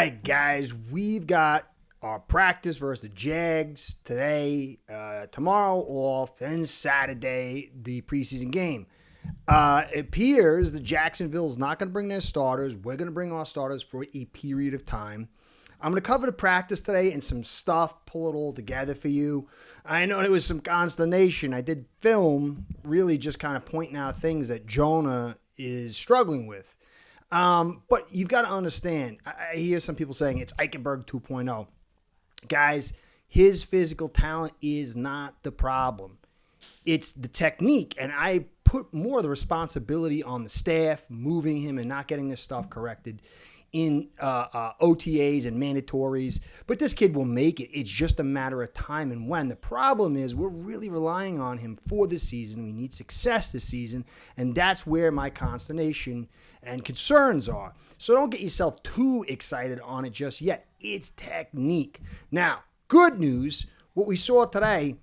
right, guys, we've got our practice versus the Jags today, tomorrow off, then Saturday, the preseason game. It appears that Jacksonville is not going to bring their starters. We're going to bring our starters for a period of time. I'm going to cover the practice today and some stuff, pull it all together for you. I know there was some consternation. I did film really just kind of pointing out things that Jonah is struggling with. But you've got to understand, I hear some people saying it's Eichenberg 2.0. Guys, his physical talent is not the problem. It's the technique, and I put more of the responsibility on the staff, moving him and not getting this stuff corrected in OTAs and mandatories. But this kid will make it. It's just a matter of time and when. The problem is we're really relying on him for this season. We need success this season, and that's where my consternation and concerns are. So don't get yourself too excited on it just yet. It's technique. Now, good news, what we saw today,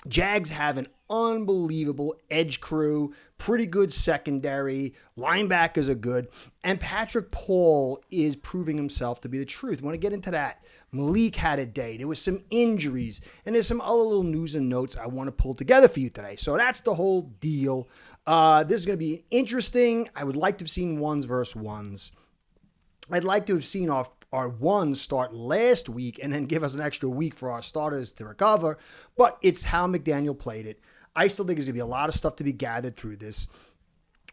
Jags have an unbelievable edge crew, pretty good secondary, linebackers are good, and Patrick Paul is proving himself to be the truth. I want to get into that. Malik had a day. There was some injuries, and there's some other little news and notes I want to pull together for you today. So that's the whole deal. This is going to be interesting. I would like to have seen ones versus ones. I'd like to have seen our ones start last week and then give us an extra week for our starters to recover. But it's how McDaniel played it. I still think there's going to be a lot of stuff to be gathered through this.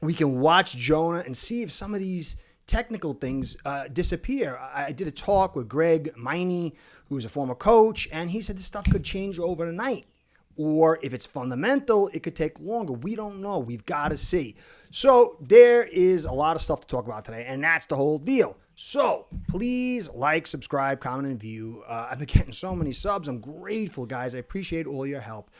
We can watch Jonah and see if some of these technical things disappear. I did a talk with Greg Miney, who's a former coach, and he said this stuff could change overnight. Or if it's fundamental, it could take longer. We don't know. We've got to see. So there is a lot of stuff to talk about today, and that's the whole deal. So please like, subscribe, comment, and view. I've been getting so many subs. I'm grateful, guys. I appreciate all your help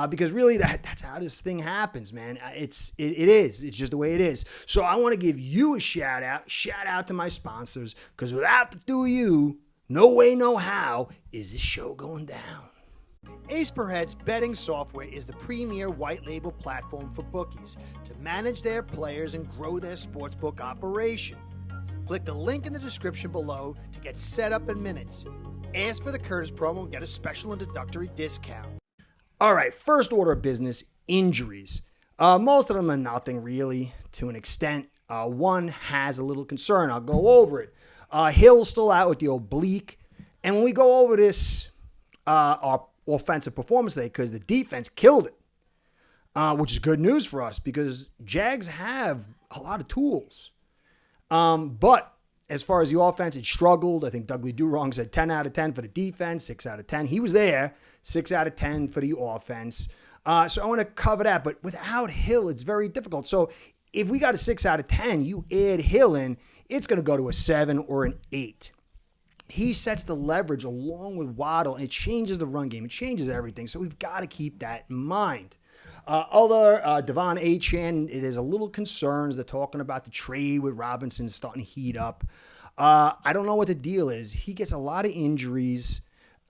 because really that's how this thing happens, man. It is. It's just the way it is. So I want to give you a shout out. Shout out to my sponsors because without the two of you, no way, no how is this show going down. Ace Per Head's betting software is the premier white label platform for bookies to manage their players and grow their sportsbook operation. Click the link in the description below to get set up in minutes. Ask for the Curtis promo and get a special introductory discount. All right, first order of business, injuries. Most of them are nothing really to an extent. One has a little concern. I'll go over it. Hill's still out with the oblique. And when we go over this, our offensive performance today, because the defense killed it, which is good news for us because Jags have a lot of tools. But as far as the offense, it struggled. I think Dudley Durong said 10 out of 10 for the defense, 6 out of 10. He was there, 6 out of 10 for the offense. So I want to cover that. But without Hill, it's very difficult. So if we got a 6 out of 10, you add Hill in, it's going to go to a 7 or an 8. He sets the leverage along with Waddle, and it changes the run game. It changes everything. So we've got to keep that in mind. Devon Achane, there's a little concerns. They're talking about the trade with Robinson starting to heat up. I don't know what the deal is. He gets a lot of injuries.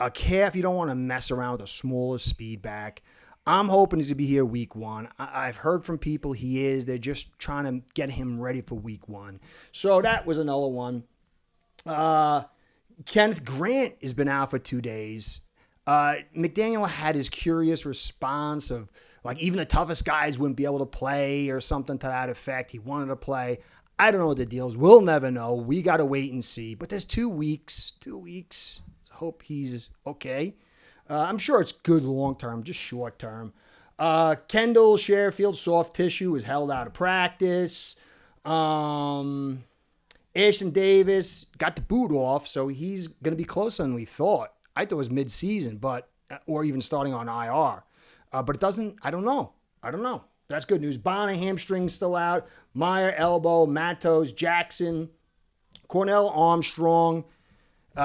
A calf, you don't want to mess around with a smaller speed back. I'm hoping he's going to be here week 1. I've heard from people he is. They're just trying to get him ready for week 1. So that was another one. Kenneth Grant has been out for 2 days. McDaniel had his curious response of, like, even the toughest guys wouldn't be able to play or something to that effect. He wanted to play. I don't know what the deal is. We'll never know. We got to wait and see. But there's 2 weeks. 2 weeks. I hope he's okay. I'm sure it's good long-term, just short-term. Kendall Sherfield, soft tissue, is held out of practice. Ashton Davis got the boot off, so he's going to be closer than we thought. I thought it was mid-season, or even starting on IR. But it doesn't, I don't know. That's good news. Bonner, hamstring still out. Meyer, elbow. Matos, Jackson. Cornell Armstrong.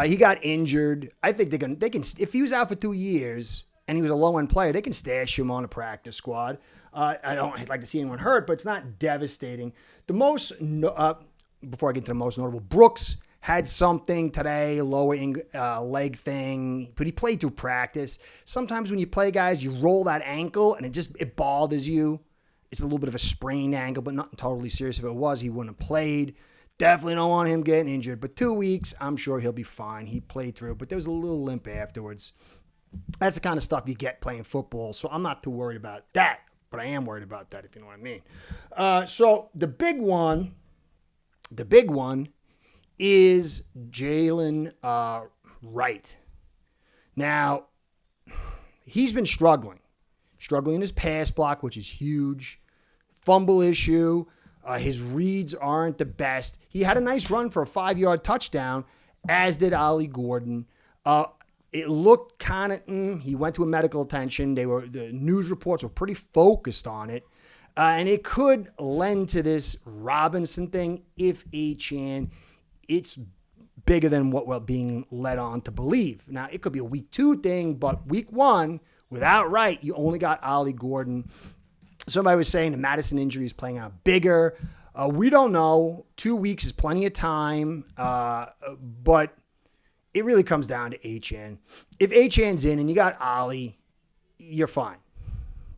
He got injured. I think they can, if he was out for 2 years and he was a low-end player, they can stash him on a practice squad. I don't like to see anyone hurt, but it's not devastating. Before I get to the most notable, Brooks had something today, lower leg thing, but he played through practice. Sometimes when you play guys, you roll that ankle and it bothers you. It's a little bit of a sprained ankle, but not totally serious. If it was, he wouldn't have played. Definitely don't want him getting injured. But 2 weeks, I'm sure he'll be fine. He played through, but there was a little limp afterwards. That's the kind of stuff you get playing football, so I'm not too worried about that. But I am worried about that, if you know what I mean. So the big one is Jalen Wright. Now, he's been struggling in his pass block, which is huge. Fumble issue. His reads aren't the best. He had a nice run for a 5-yard touchdown, as did Ollie Gordon. It looked kind of, he went to a medical attention. The news reports were pretty focused on it. And it could lend to this Robinson thing if Achane, it's bigger than what we're being led on to believe. Now, it could be a week 2 thing, but week 1, without Wright, you only got Ollie Gordon. Somebody was saying the Madison injury is playing out bigger. We don't know. 2 weeks is plenty of time, but it really comes down to Achane. If Achane's in and you got Ollie, you're fine.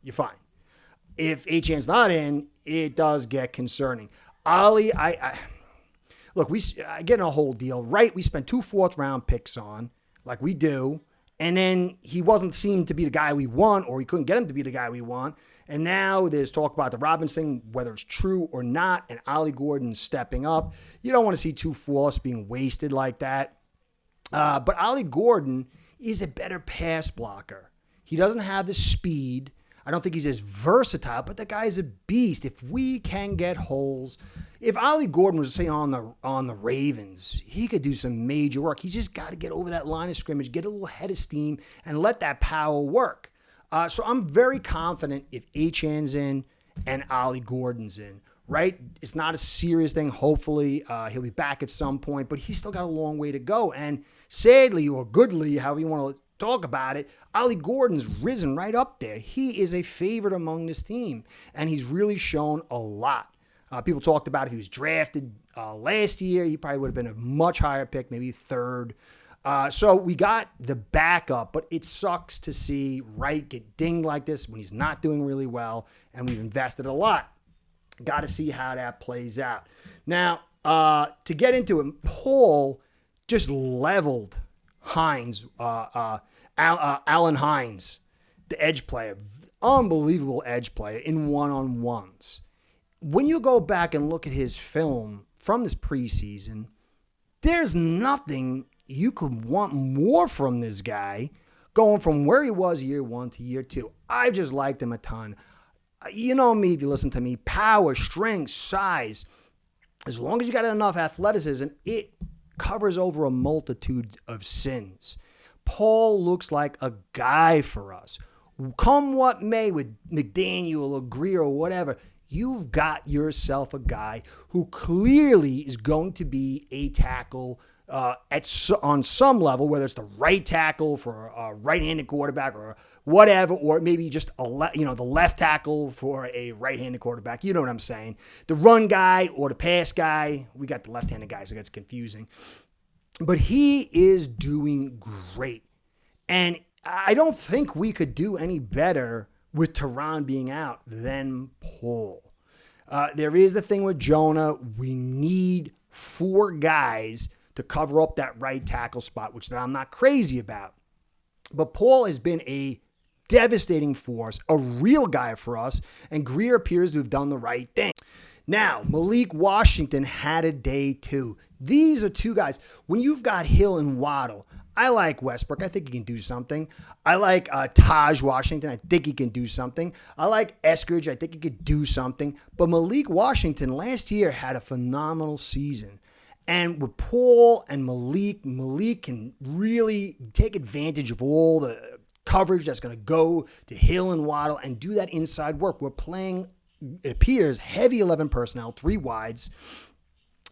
You're fine. If Achane's not in, it does get concerning. Ollie, look, I get in a whole deal. Right, we spent 2 4th-round picks on, like we do, and then he wasn't seen to be the guy we want, or we couldn't get him to be the guy we want. And now there's talk about the Robinson, whether it's true or not, and Ollie Gordon stepping up. You don't want to see 2 4ths being wasted like that. But Ollie Gordon is a better pass blocker. He doesn't have the speed. I don't think he's as versatile, but the guy's a beast. If we can get holes, if Ollie Gordon was, say, on the Ravens, he could do some major work. He's just got to get over that line of scrimmage, get a little head of steam, and let that power work. So I'm very confident if Achane's in and Ollie Gordon's in, right? It's not a serious thing. Hopefully, he'll be back at some point, but he's still got a long way to go. And sadly, or goodly, however you want to talk about it, Ollie Gordon's risen right up there. He is a favorite among this team, and he's really shown a lot. People talked about if he was drafted last year, he probably would have been a much higher pick, maybe 3rd. So we got the backup, but it sucks to see Wright get dinged like this when he's not doing really well, and we've invested a lot. Got to see how that plays out. Now, to get into it, Paul just leveled Hines, Alan Hines, the edge player, unbelievable edge player in one-on-ones. When you go back and look at his film from this preseason, there's nothing you could want more from this guy going from where he was year 1 to year 2. I just liked him a ton. You know me, if you listen to me, power, strength, size. As long as you got enough athleticism, it covers over a multitude of sins. Paul looks like a guy for us. Come what may with McDaniel or Greer or whatever, you've got yourself a guy who clearly is going to be a tackle on some level, whether it's the right tackle for a right-handed quarterback or whatever, or maybe just the left tackle for a right-handed quarterback. You know what I'm saying? The run guy or the pass guy. We got the left-handed guy, so it gets confusing. But he is doing great. And I don't think we could do any better with Teron being out than Paul. There is the thing with Jonah. We need 4 guys to cover up that right tackle spot, which I'm not crazy about. But Paul has been a devastating force, a real guy for us, and Greer appears to have done the right thing. Now, Malik Washington had a day too. These are 2 guys. When you've got Hill and Waddle, I like Westbrook. I think he can do something. I like Taj Washington. I think he can do something. I like Eskridge. I think he could do something. But Malik Washington last year had a phenomenal season. And with Paul and Malik can really take advantage of all the coverage that's going to go to Hill and Waddle and do that inside work. We're playing, it appears, heavy 11 personnel, 3 wides.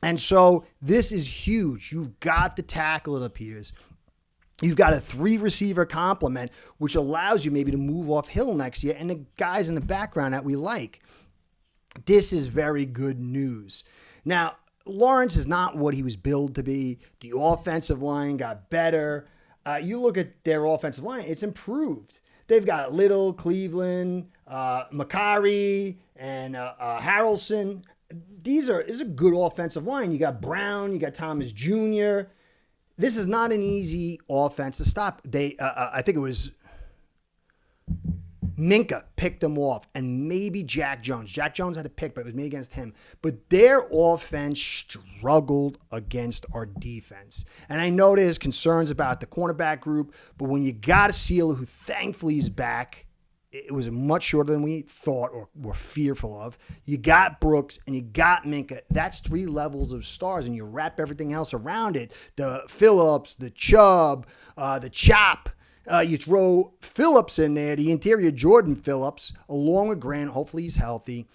And so this is huge. You've got the tackle, it appears. You've got a 3-receiver complement, which allows you maybe to move off Hill next year and the guys in the background that we like. This is very good news. Now, Lawrence is not what he was billed to be. The offensive line got better. You look at their offensive line, it's improved. They've got Little, Cleveland, Macari, and Harrelson. this is a good offensive line. You got Brown, you got Thomas Jr. This is not an easy offense to stop. I think it was Minka picked them off, and maybe Jack Jones. Jack Jones had a pick, but it was me against him. But their offense struggled against our defense. And I know there's concerns about the cornerback group, but when you got a Sealer who thankfully is back, it was much shorter than we thought or were fearful of. You got Brooks and you got Minka. That's 3 levels of stars, and you wrap everything else around it. The Phillips, the Chubb, the Chop. You throw Phillips in there, the interior Jordan Phillips, along with Grant. Hopefully he's healthy.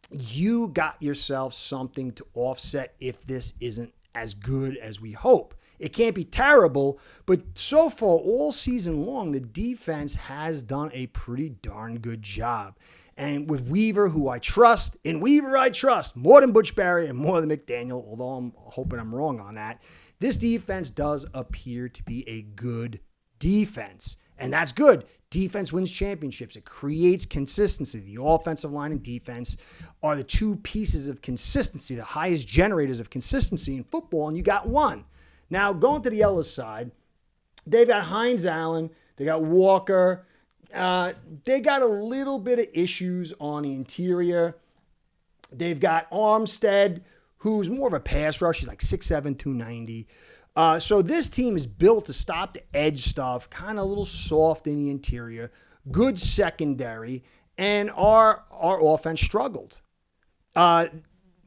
You got yourself something to offset if this isn't as good as we hope. It can't be terrible, but so far all season long, the defense has done a pretty darn good job. And with Weaver, who I trust, in Weaver I trust more than Butch Barry and more than McDaniel, although I'm hoping I'm wrong on that, this defense does appear to be a good defense. And that's good. Defense wins championships. It creates consistency. The offensive line and defense are the 2 pieces of consistency, the highest generators of consistency in football, and you got one. Now, going to the other side, they've got Hines Allen, they got Walker, they got a little bit of issues on the interior. They've got Armstead, who's more of a pass rush. He's like 6'7", 290. So this team is built to stop the edge stuff, kind of a little soft in the interior, good secondary, and our offense struggled.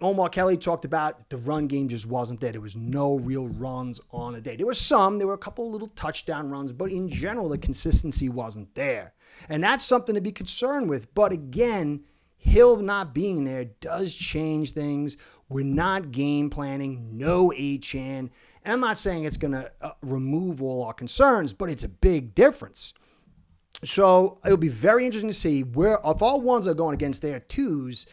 Omar Kelly talked about the run game just wasn't there. There was no real runs on a day. There were a couple of little touchdown runs, but in general, the consistency wasn't there. And that's something to be concerned with. But again, Hill not being there does change things. We're not game planning, no Achane. And I'm not saying it's going to remove all our concerns, but it's a big difference. So it'll be very interesting to see where, if all ones are going against their 2s,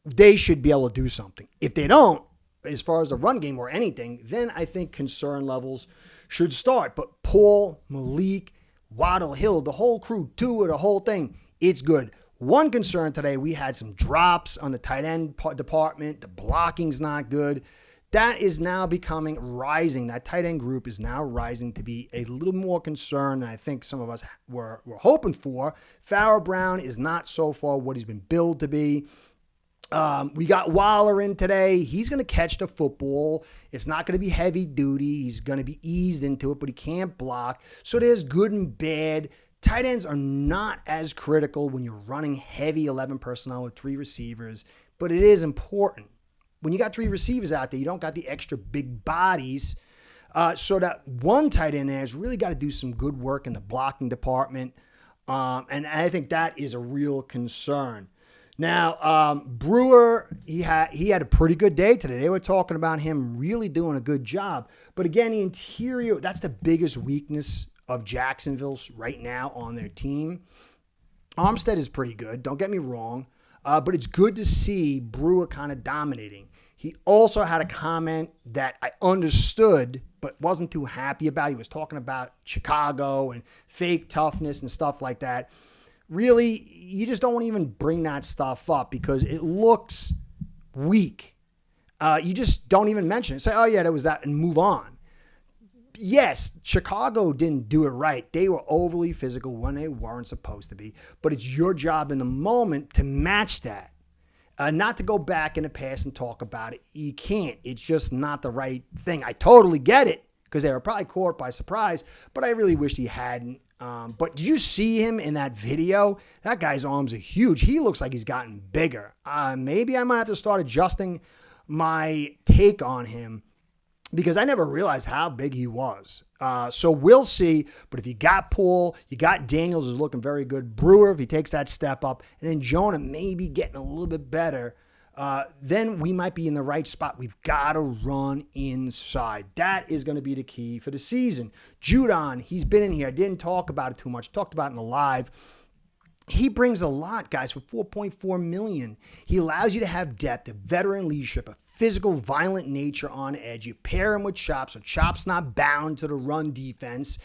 they should be able to do something. If they don't, as far as the run game or anything, then I think concern levels should start. But Paul, Malik, Waddle, Hill, the whole crew, Tua, the whole thing, it's good. One concern today, we had some drops on the tight end department. The blocking's not good. That is now rising. That tight end group is now rising to be a little more concerned than I think some of us were hoping for. Farrah Brown is not so far what he's been billed to be. We got Waller in today. He's going to catch the football. It's not going to be heavy duty. He's going to be eased into it, but he can't block. So there's good and bad. Tight ends are not as critical when you're running heavy 11 personnel with 3 receivers, but it is important. When you got 3 receivers out there, you don't got the extra big bodies. So that one tight end there has really got to do some good work in the blocking department. And I think that is a real concern. Now, Brewer, he had a pretty good day today. They were talking about him really doing a good job. But again, the interior, that's the biggest weakness of Jacksonville's right now on their team. Armstead is pretty good, don't get me wrong. But it's good to see Brewer kind of dominating. He also had a comment that I understood but wasn't too happy about. He was talking about Chicago and fake toughness and stuff like that. Really, you just don't want to even bring that stuff up because it looks weak. You just don't even mention it. Say, oh, yeah, there was that, and move on. Yes, Chicago didn't do it right. They were overly physical when they weren't supposed to be. But it's your job in the moment to match that. Not to go back in the past and talk about it. You can't. It's just not the right thing. I totally get it because they were probably caught by surprise, but I really wished he hadn't. But did you see him in that video? That guy's arms are huge. He looks like he's gotten bigger. Maybe I might have to start adjusting my take on him because I never realized how big he was. So we'll see. But if you got Paul, you got Daniels who's looking very good. Brewer, if he takes that step up, and then Jonah maybe getting a little bit better, then we might be in the right spot. We've got to run inside. That is going to be the key for the season. Judon, he's been in here. I didn't talk about it too much. Talked about it in the live. He brings a lot, guys, for $4.4 million. He allows you to have depth, a veteran leadership, a physical, violent nature on edge. You pair him with Chop, so Chop's not bound to the run defense.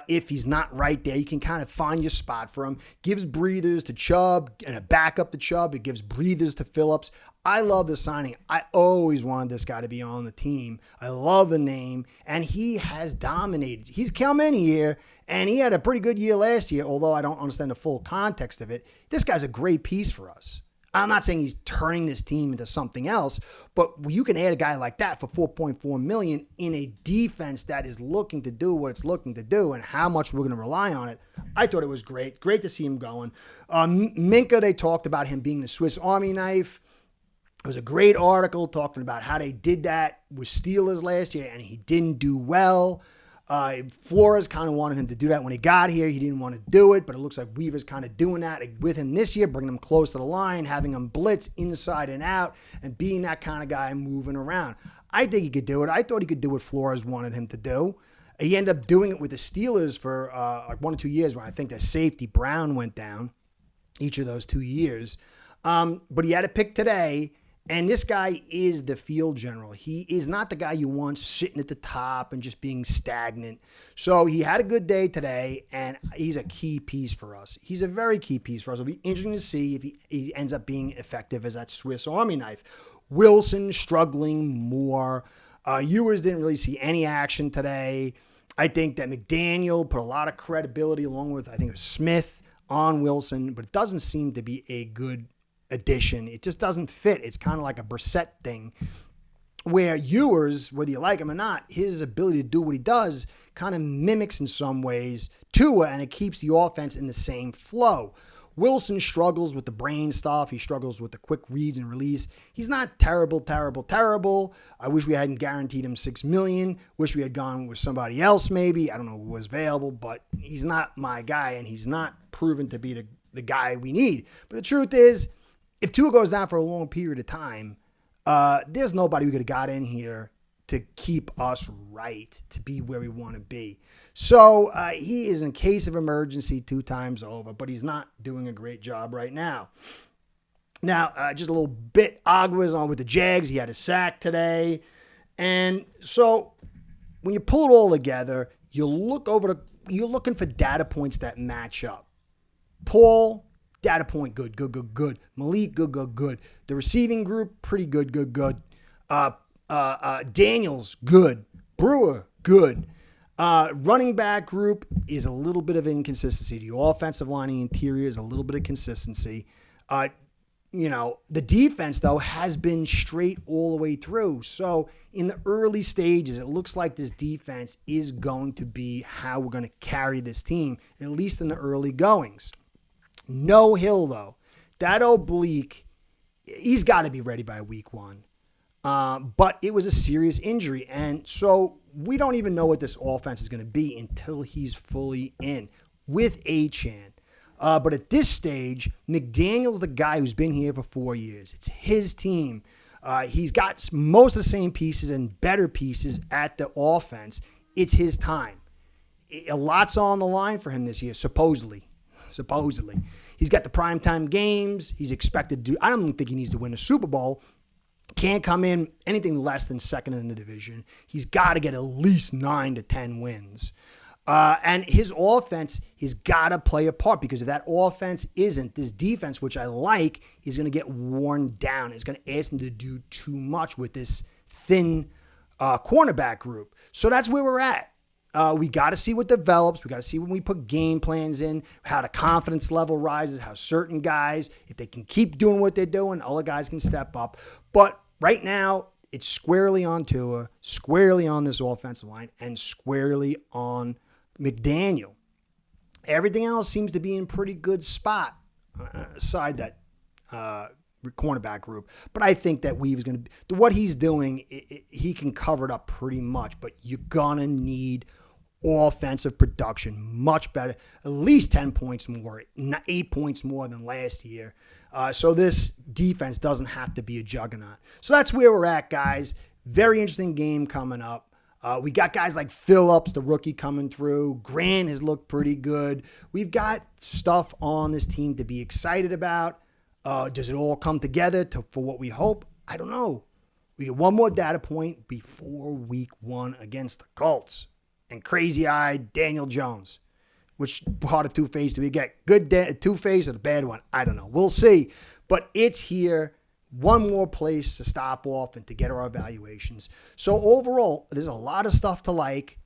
If he's not right there, you can kind of find your spot for him. Gives breathers to Chubb and a backup to Chubb. It gives breathers to Phillips. I love the signing. I always wanted this guy to be on the team. I love the name, and he has dominated. He's come in here, and he had a pretty good year last year, although I don't understand the full context of it. This guy's a great piece for us. I'm not saying he's turning this team into something else, but you can add a guy like that for $4.4 million in a defense that is looking to do what it's looking to do and how much we're going to rely on it. I thought it was great. Great to see him going. Minka, they talked about him being the Swiss Army knife. It was a great article talking about how they did that with Steelers last year, and he didn't do well. Flores kind of wanted him to do that when he got here. He didn't want to do it, but it looks like Weaver's kind of doing that with him this year, bringing him close to the line, having him blitz inside and out, and being that kind of guy moving around. I think he could do it. I thought he could do what Flores wanted him to do. He ended up doing it with the Steelers for like 1 or 2 years when I think their safety Brown went down each of those 2 years. But he had a pick today. And this guy is the field general. He is not the guy you want sitting at the top and just being stagnant. So he had a good day today, and he's a key piece for us. He's a very key piece for us. It'll be interesting to see if he ends up being effective as that Swiss Army knife. Wilson struggling more. Ewers didn't really see any action today. I think that McDaniel put a lot of credibility along with, I think it was Smith, on Wilson, but it doesn't seem to be a good addition. It just doesn't fit. It's kind of like a Brissett thing where Ewers, whether you like him or not, his ability to do what he does kind of mimics in some ways Tua, and it keeps the offense in the same flow. Wilson struggles with the brain stuff. He struggles with the quick reads and release. He's not terrible. I wish we hadn't guaranteed him $6 million. Wish we had gone with somebody else maybe. I don't know who was available, but he's not my guy, and he's not proven to be the guy we need. But the truth is, if Tua goes down for a long period of time, there's nobody we could have got in here to keep us right, to be where we want to be. So he is in case of emergency 2 times over, but he's not doing a great job right now. Now, just a little bit, Agua's on with the Jags. He had a sack today. And so when you pull it all together, you're looking for data points that match up. Paul, data point, good. Malik, good. The receiving group, pretty good. Daniels, good. Brewer, good. Running back group is a little bit of inconsistency. The offensive line and interior is a little bit of consistency. The defense, though, has been straight all the way through. So in the early stages, it looks like this defense is going to be how we're going to carry this team, at least in the early goings. No Hill, though. That oblique, he's got to be ready by week 1. But it was a serious injury. And so we don't even know what this offense is going to be until he's fully in with Achane. But at this stage, McDaniel's the guy who's been here for 4 years. It's his team. He's got most of the same pieces and better pieces at the offense. It's his time. A lot's on the line for him this year, supposedly. He's got the primetime games. He's expected to do. I don't think he needs to win a Super Bowl. Can't come in anything less than second in the division. He's got to get at least 9 to 10 wins. And his offense has got to play a part, because if that offense isn't, this defense, which I like, is going to get worn down. It's going to ask them to do too much with this thin cornerback group. So that's where we're at. We got to see what develops. We got to see when we put game plans in, how the confidence level rises, how certain guys, if they can keep doing what they're doing, other guys can step up. But right now, it's squarely on Tua, squarely on this offensive line, and squarely on McDaniel. Everything else seems to be in pretty good spot aside that cornerback group. But I think that Weaver's going to, what he's doing, he can cover it up pretty much. But you're going to need offensive production much better, at least 10 points more, 8 points more than last year. So this defense doesn't have to be a juggernaut. So that's where we're at, guys. Very interesting game coming up. We got guys like Phillips, the rookie, coming through. Grant has looked pretty good. We've got stuff on this team to be excited about. Does it all come together for what we hope? I don't know. We get one more data point before week 1 against the Colts. And crazy-eyed Daniel Jones. Which part of Two-Face do we get? Good Two-Face or the bad one? I don't know. We'll see. But it's here. One more place to stop off and to get our evaluations. So overall, there's a lot of stuff to like.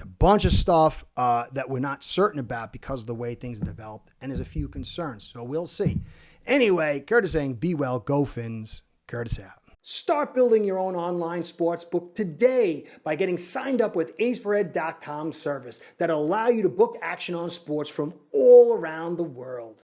A bunch of stuff that we're not certain about because of the way things developed. And there's a few concerns. So we'll see. Anyway, Curtis saying, be well, go Fins. Curtis out. Start building your own online sportsbook today by getting signed up with aceperhead.com service that'll allow you to book action on sports from all around the world.